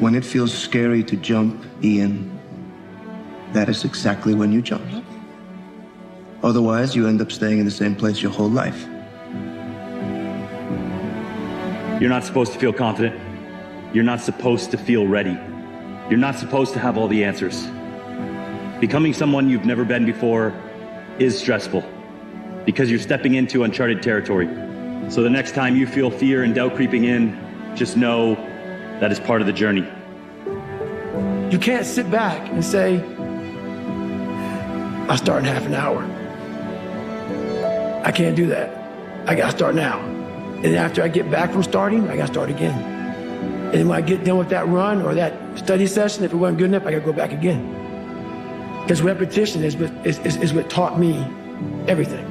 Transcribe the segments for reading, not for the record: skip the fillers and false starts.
When it feels scary to jump, Ian, that is exactly when you jump. Otherwise, you end up staying in the same place your whole life. You're not supposed to feel confident. You're not supposed to feel ready. You're not supposed to have all the answers. Becoming someone you've never been before is stressful because you're stepping into uncharted territory. So the next time you feel fear and doubt creeping in, just know that is part of the journey. You can't sit back and say, I'll start in half an hour. I can't do that. I gotta start now. And after I get back from starting, I gotta start again. And then when I get done with that run or that study session, if it wasn't good enough, I gotta go back again. Because repetition is what taught me everything.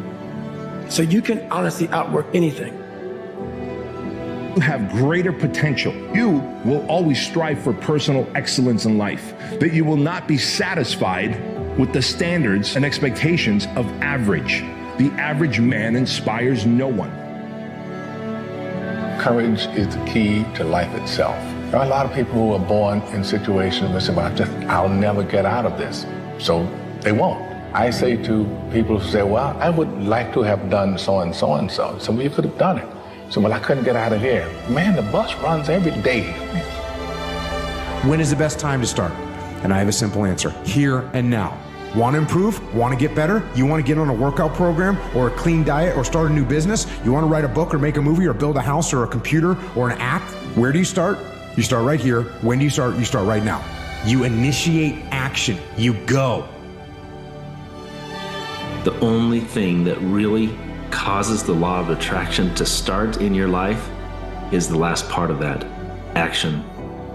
So you can honestly outwork anything. You have greater potential. You will always strive for personal excellence in life, that you will not be satisfied with the standards and expectations of average. The average man inspires no one. Courage is the key to life itself. There are a lot of people who are born in situations where they say, well, I'll never get out of this. So they won't. I say to people who say, well, I would like to have done so and so and so. Some of you could have done it. So, well, I couldn't get out of here. Man, the bus runs every day. When is the best time to start? And I have a simple answer, here and now. Want to improve? Want to get better? You want to get on a workout program or a clean diet or start a new business? You want to write a book or make a movie or build a house or a computer or an app? Where do you start? You start right here. When do you start? You start right now. You initiate action. You go. The only thing that really causes the law of attraction to start in your life is the last part of that, action.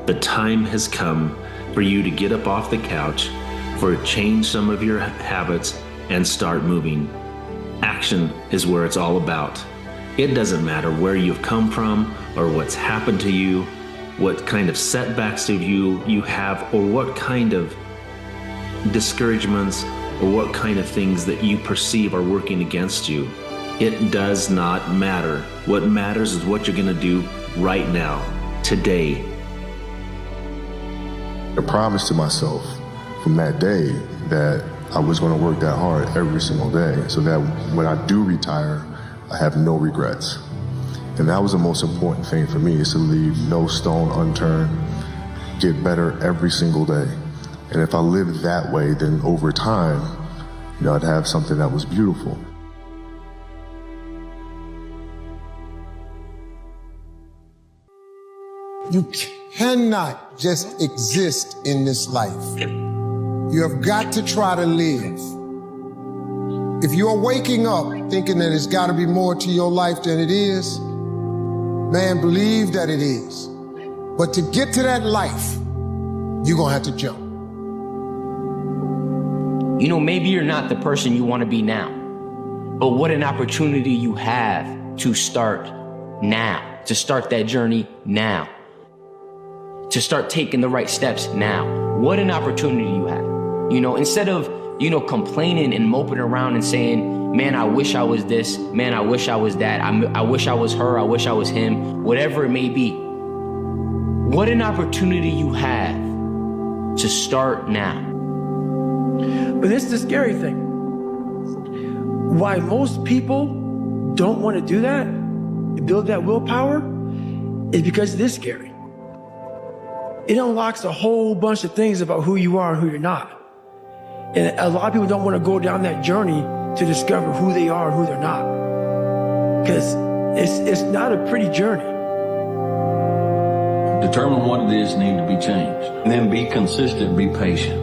The time has come for you to get up off the couch, for to change some of your habits and start moving. Action is where it's all about. It doesn't matter where you've come from or what's happened to you, what kind of setbacks you have, or what kind of discouragements or what kind of things that you perceive are working against you. It does not matter. What matters is what you're gonna do right now, today. I promised to myself from that day that I was going to work that hard every single day so that when I do retire, I have no regrets. And that was the most important thing for me, is to leave no stone unturned, get better every single day. And if I lived that way, then over time, I'd have something that was beautiful. You cannot just exist in this life. You have got to try to live. If you're waking up thinking that it's got to be more to your life than it is, man, believe that it is. But to get to that life, you're going to have to jump. You know, maybe you're not the person you want to be now, but what an opportunity you have to start now, to start that journey now, to start taking the right steps now. What an opportunity you have. You know, instead of, complaining and moping around and saying, man, I wish I was this, man, I wish I was that, I wish I was her, I wish I was him, whatever it may be. What an opportunity you have to start now. But this is the scary thing. Why most people don't want to do that, build that willpower, is because it is scary. It unlocks a whole bunch of things about who you are and who you're not. And a lot of people don't want to go down that journey to discover who they are and who they're not. Because it's not a pretty journey. Determine what it is need to be changed. And then be consistent, be patient.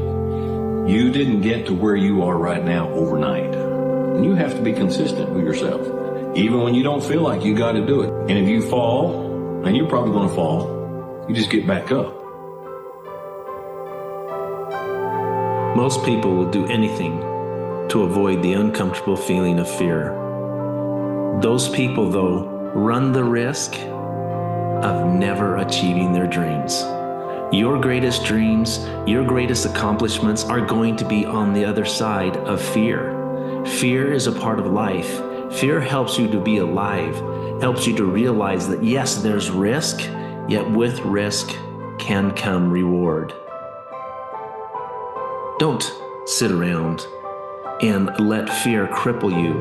You didn't get to where you are right now overnight. And you have to be consistent with yourself. Even when you don't feel like you got to do it. And if you fall, and you're probably going to fall, you just get back up. Most people will do anything to avoid the uncomfortable feeling of fear. Those people, though, run the risk of never achieving their dreams. Your greatest dreams, your greatest accomplishments are going to be on the other side of fear. Fear is a part of life. Fear helps you to be alive, helps you to realize that yes, there's risk, yet with risk can come reward. Don't sit around and let fear cripple you.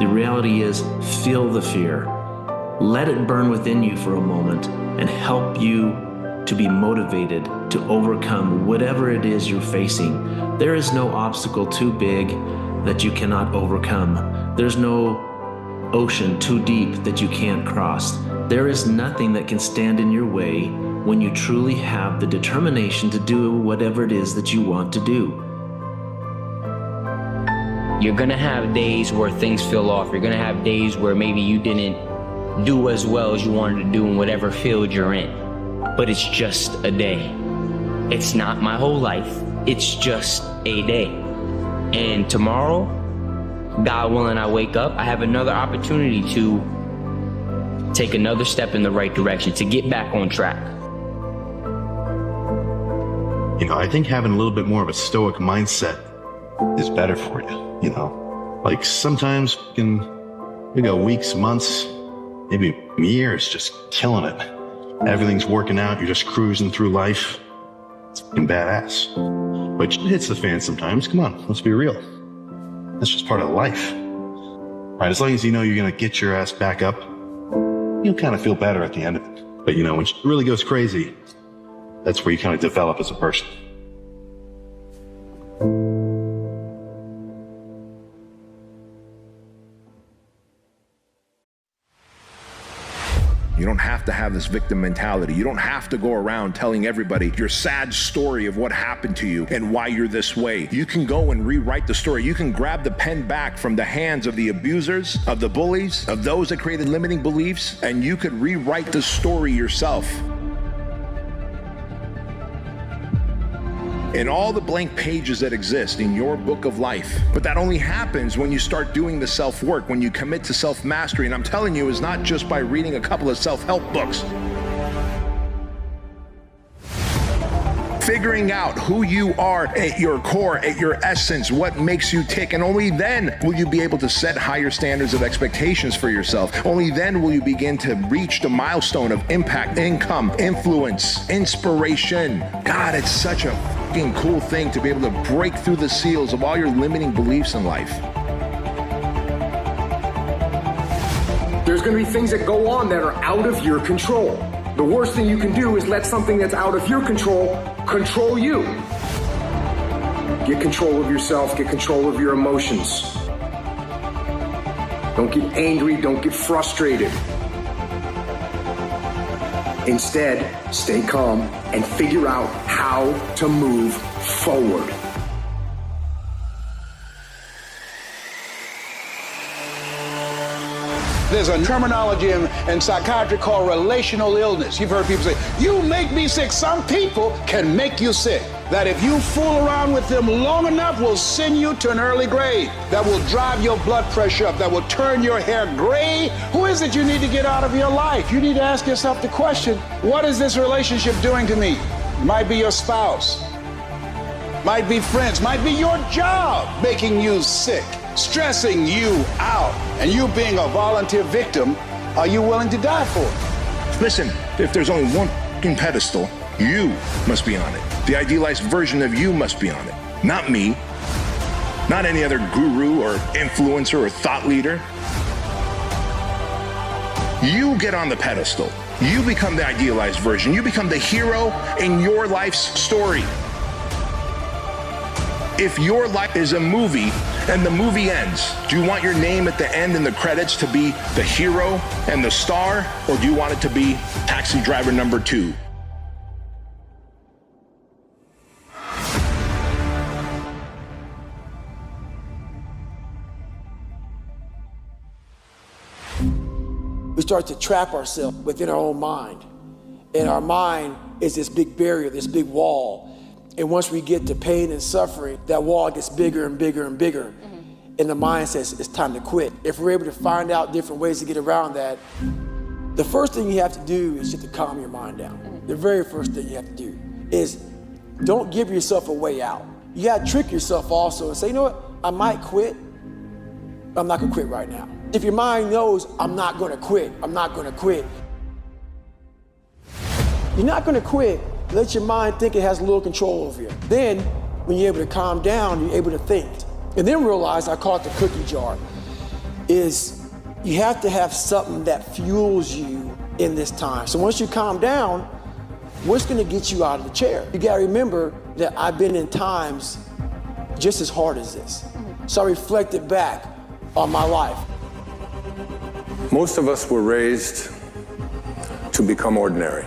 The reality is, feel the fear. Let it burn within you for a moment and help you to be motivated to overcome whatever it is you're facing. There is no obstacle too big that you cannot overcome. There's no ocean too deep that you can't cross. There is nothing that can stand in your way when you truly have the determination to do whatever it is that you want to do. You're gonna have days where things feel off. You're gonna have days where maybe you didn't do as well as you wanted to do in whatever field you're in. But it's just a day. It's not my whole life. It's just a day. And tomorrow, God willing, I wake up, I have another opportunity to take another step in the right direction, to get back on track. You know, I think having a little bit more of a stoic mindset is better for you, you know? Like sometimes you go weeks, months, maybe years just killing it. Everything's working out, you're just cruising through life. It's fucking badass. But it hits the fan sometimes, come on, let's be real. That's just part of life. Right, as long as you know you're gonna get your ass back up, you'll kind of feel better at the end of it. But you know, when it really goes crazy, that's where you kind of develop as a person. You don't have to have this victim mentality. You don't have to go around telling everybody your sad story of what happened to you and why you're this way. You can go and rewrite the story. You can grab the pen back from the hands of the abusers, of the bullies, of those that created limiting beliefs, and you could rewrite the story yourself. In all the blank pages that exist in your book of life. But that only happens when you start doing the self-work, when you commit to self-mastery. And I'm telling you, it's not just by reading a couple of self-help books. Figuring out who you are at your core, at your essence, what makes you tick, and only then will you be able to set higher standards of expectations for yourself. Only then will you begin to reach the milestone of impact, income, influence, inspiration. God, it's such a fucking cool thing to be able to break through the seals of all your limiting beliefs in life. There's going to be things that go on that are out of your control. The worst thing you can do is let something that's out of your control control you. Get control of yourself, get control of your emotions. Don't get angry, don't get frustrated. Instead, stay calm and figure out how to move forward. There's a terminology in psychiatry called relational illness. You've heard people say, you make me sick. Some people can make you sick. That if you fool around with them long enough will send you to an early grave. That will drive your blood pressure up. That will turn your hair gray. Who is it you need to get out of your life? You need to ask yourself the question, what is this relationship doing to me? It might be your spouse. Might be friends. Might be your job making you sick, stressing you out, and you being a volunteer victim, are you willing to die for it? Listen, if there's only one fucking pedestal, you must be on it. The idealized version of you must be on it. Not me. Not any other guru or influencer or thought leader. You get on the pedestal. You become the idealized version. You become the hero in your life's story. If your life is a movie and the movie ends, do you want your name at the end in the credits to be the hero and the star, or do you want it to be taxi driver number 2? We start to trap ourselves within our own mind. And our mind is this big barrier, this big wall. And once we get to pain and suffering, that wall gets bigger and bigger and bigger. And the mind says it's time to quit. If we're able to find out different ways to get around that, the first thing you have to do is just to calm your mind down. The very first thing you have to do is don't give yourself a way out. You gotta trick yourself also and say, you know what, I might quit, but I'm not gonna quit right now. If your mind knows, I'm not gonna quit, I'm not gonna quit, you're not gonna quit Let your mind think it has a little control over you. Then, when you're able to calm down, you're able to think. And then realize, I call it the cookie jar, is you have to have something that fuels you in this time. So once you calm down, what's gonna get you out of the chair? You gotta remember that I've been in times just as hard as this. So I reflected back on my life. Most of us were raised to become ordinary.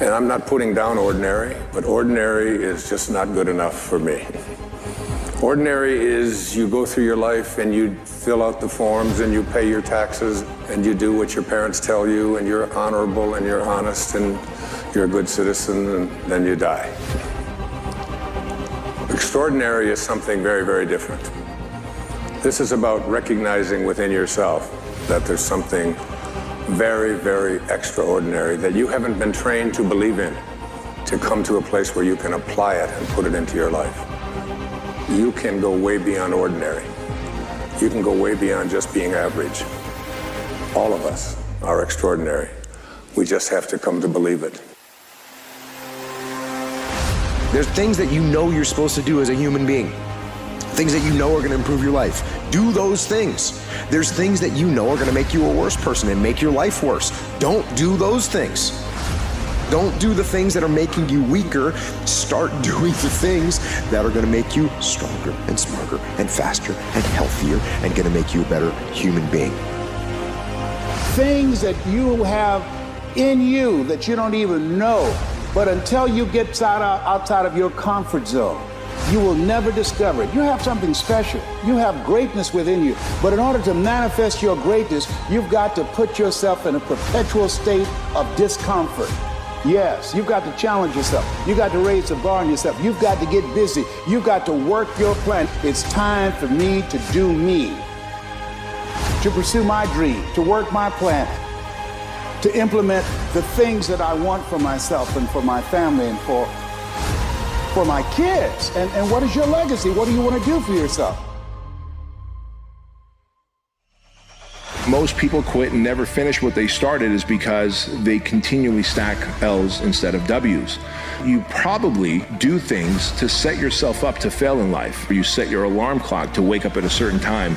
And I'm not putting down ordinary, but ordinary is just not good enough for me. Ordinary is you go through your life and you fill out the forms and you pay your taxes and you do what your parents tell you and you're honorable and you're honest and you're a good citizen and then you die. Extraordinary is something very, very different. This is about recognizing within yourself that there's something very, very extraordinary that you haven't been trained to believe in, to come to a place where you can apply it and put it into your life. You can go way beyond ordinary. You can go way beyond just being average. All of us are extraordinary. We just have to come to believe it. There's things that you know you're supposed to do as a human being. Things that you know are going to improve your life. Do those things. There's things that you know are going to make you a worse person and make your life worse. Don't do those things. Don't do the things that are making you weaker. Start doing the things that are going to make you stronger and smarter and faster and healthier and going to make you a better human being. Things that you have in you that you don't even know, but until you get outside of your comfort zone, you will never discover it. You have something special. You have greatness within you. But in order to manifest your greatness, you've got to put yourself in a perpetual state of discomfort. Yes, you've got to challenge yourself. You've got to raise the bar on yourself. You've got to get busy. You've got to work your plan. It's time for me to do me, to pursue my dream, to work my plan, to implement the things that I want for myself and for my family and for my kids. And what is your legacy? What do you want to do for yourself? Most people quit and never finish what they started is because they continually stack L's instead of W's. You probably do things to set yourself up to fail in life. You set your alarm clock to wake up at a certain time,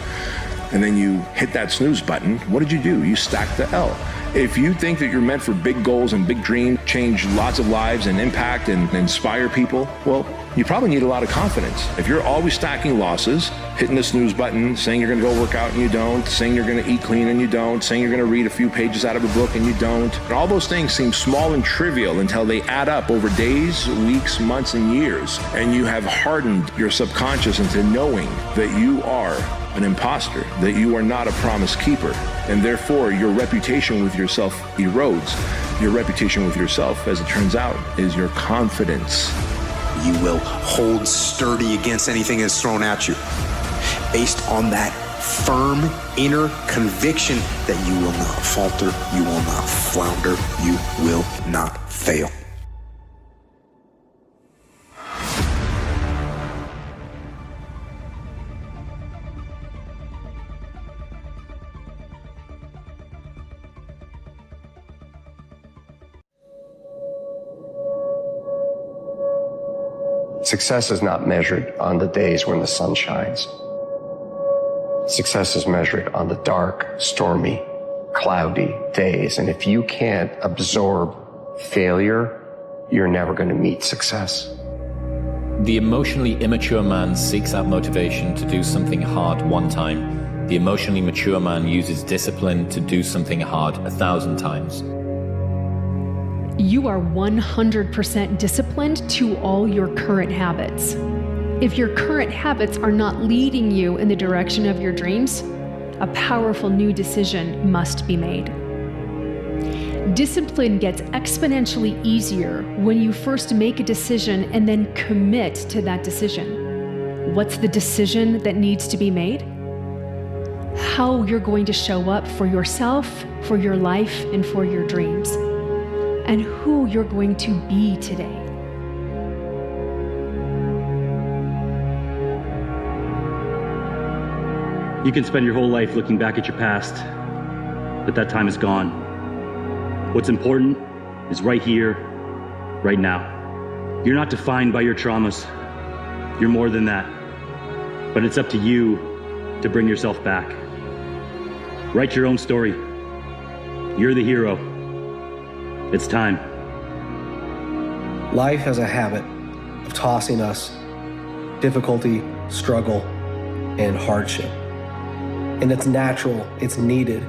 and then you hit that snooze button. What did you do? You stacked the L. If you think that you're meant for big goals and big dreams, change lots of lives and impact and inspire people, well, you probably need a lot of confidence. If you're always stacking losses, hitting the snooze button, saying you're gonna go work out and you don't, saying you're gonna eat clean and you don't, saying you're gonna read a few pages out of a book and you don't, and all those things seem small and trivial until they add up over days, weeks, months, and years, and you have hardened your subconscious into knowing that you are an imposter, that you are not a promise keeper, and therefore your reputation with yourself erodes. Your reputation with yourself, as it turns out, is your confidence. You will hold sturdy against anything that's thrown at you, based on that firm inner conviction that you will not falter, you will not flounder, you will not fail. Success is not measured on the days when the sun shines. Success is measured on the dark, stormy, cloudy days. And if you can't absorb failure, you're never going to meet success. The emotionally immature man seeks out motivation to do something hard one time. The emotionally mature man uses discipline to do something hard 1,000 times. You are 100% disciplined to all your current habits. If your current habits are not leading you in the direction of your dreams, a powerful new decision must be made. Discipline gets exponentially easier when you first make a decision and then commit to that decision. What's the decision that needs to be made? How you're going to show up for yourself, for your life, and for your dreams. And who you're going to be today. You can spend your whole life looking back at your past, but that time is gone. What's important is right here, right now. You're not defined by your traumas. You're more than that. But it's up to you to bring yourself back. Write your own story. You're the hero. It's time. Life has a habit of tossing us difficulty, struggle, and hardship. And it's natural, it's needed.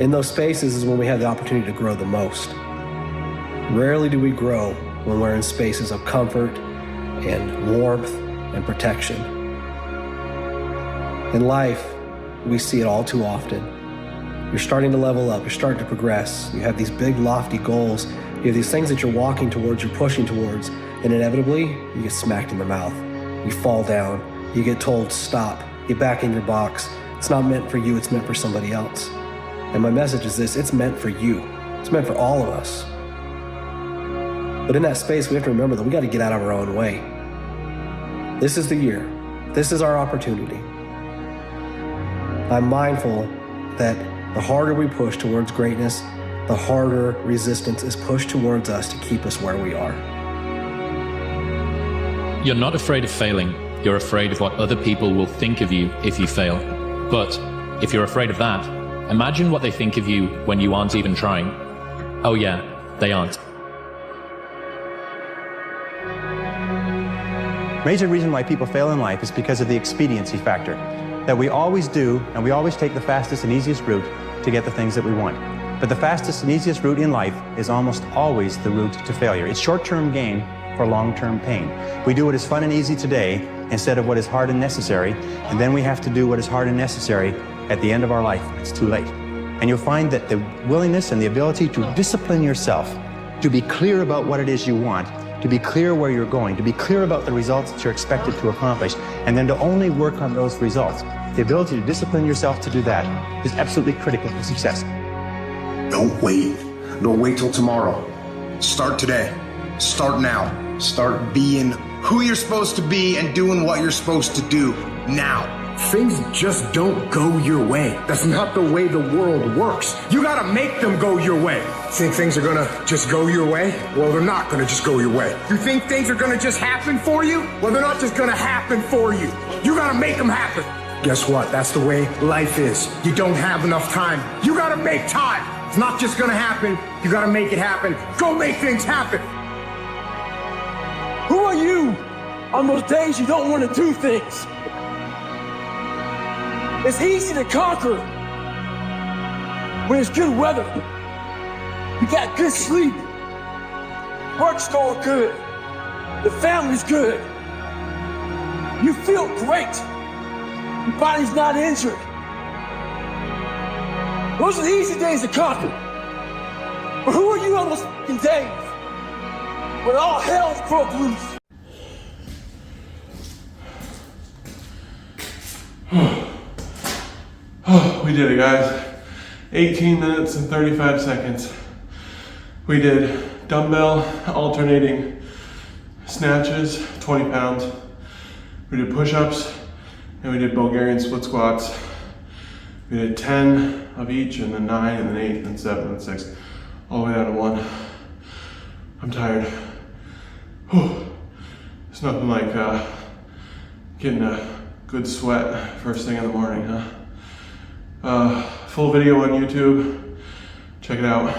In those spaces is when we have the opportunity to grow the most. Rarely do we grow when we're in spaces of comfort and warmth and protection. In life, we see it all too often. You're starting to level up, you're starting to progress, you have these big lofty goals, you have these things that you're walking towards, you're pushing towards, and inevitably, you get smacked in the mouth. You fall down, you get told stop, get back in your box. It's not meant for you, it's meant for somebody else. And my message is this, it's meant for you. It's meant for all of us. But in that space, we have to remember that we got to get out of our own way. This is the year. This is our opportunity. I'm mindful that the harder we push towards greatness, the harder resistance is pushed towards us to keep us where we are. You're not afraid of failing. You're afraid of what other people will think of you if you fail. But if you're afraid of that, imagine what they think of you when you aren't even trying. Oh yeah, they aren't. Major reason why people fail in life is because of the expediency factor. That we always do, and we always take the fastest and easiest route to get the things that we want. But the fastest and easiest route in life is almost always the route to failure. It's short-term gain for long-term pain. We do what is fun and easy today instead of what is hard and necessary, and then we have to do what is hard and necessary at the end of our life. It's too late. And you'll find that the willingness and the ability to discipline yourself, to be clear about what it is you want, to be clear where you're going, to be clear about the results that you're expected to accomplish, and then to only work on those results. The ability to discipline yourself to do that is absolutely critical to success. Don't wait. Don't wait till tomorrow. Start today. Start now. Start being who you're supposed to be and doing what you're supposed to do now. Things just don't go your way. That's not the way the world works. You gotta make them go your way. Think things are gonna just go your way? Well, they're not gonna just go your way. You think things are gonna just happen for you? Well, they're not just gonna happen for you. You gotta make them happen. Guess what? That's the way life is. You don't have enough time. You gotta make time. It's not just gonna happen. You gotta make it happen. Go make things happen. Who are you on those days you don't want to do things? It's easy to conquer when it's good weather. You got good sleep. Work's going good. The family's good. You feel great. Your body's not injured. Those are the easy days to conquer. But who are you on those f***ing days when all hell's broke loose? We did it, guys. 18 minutes and 35 seconds. We did dumbbell alternating snatches, 20 pounds. We did push-ups, and we did Bulgarian split squats. We did 10 of each, and then 9, and then 8, and 7, and 6, all the way down to 1. I'm tired. Whew. It's nothing like getting a good sweat first thing in the morning, huh? Full video on YouTube. Check it out.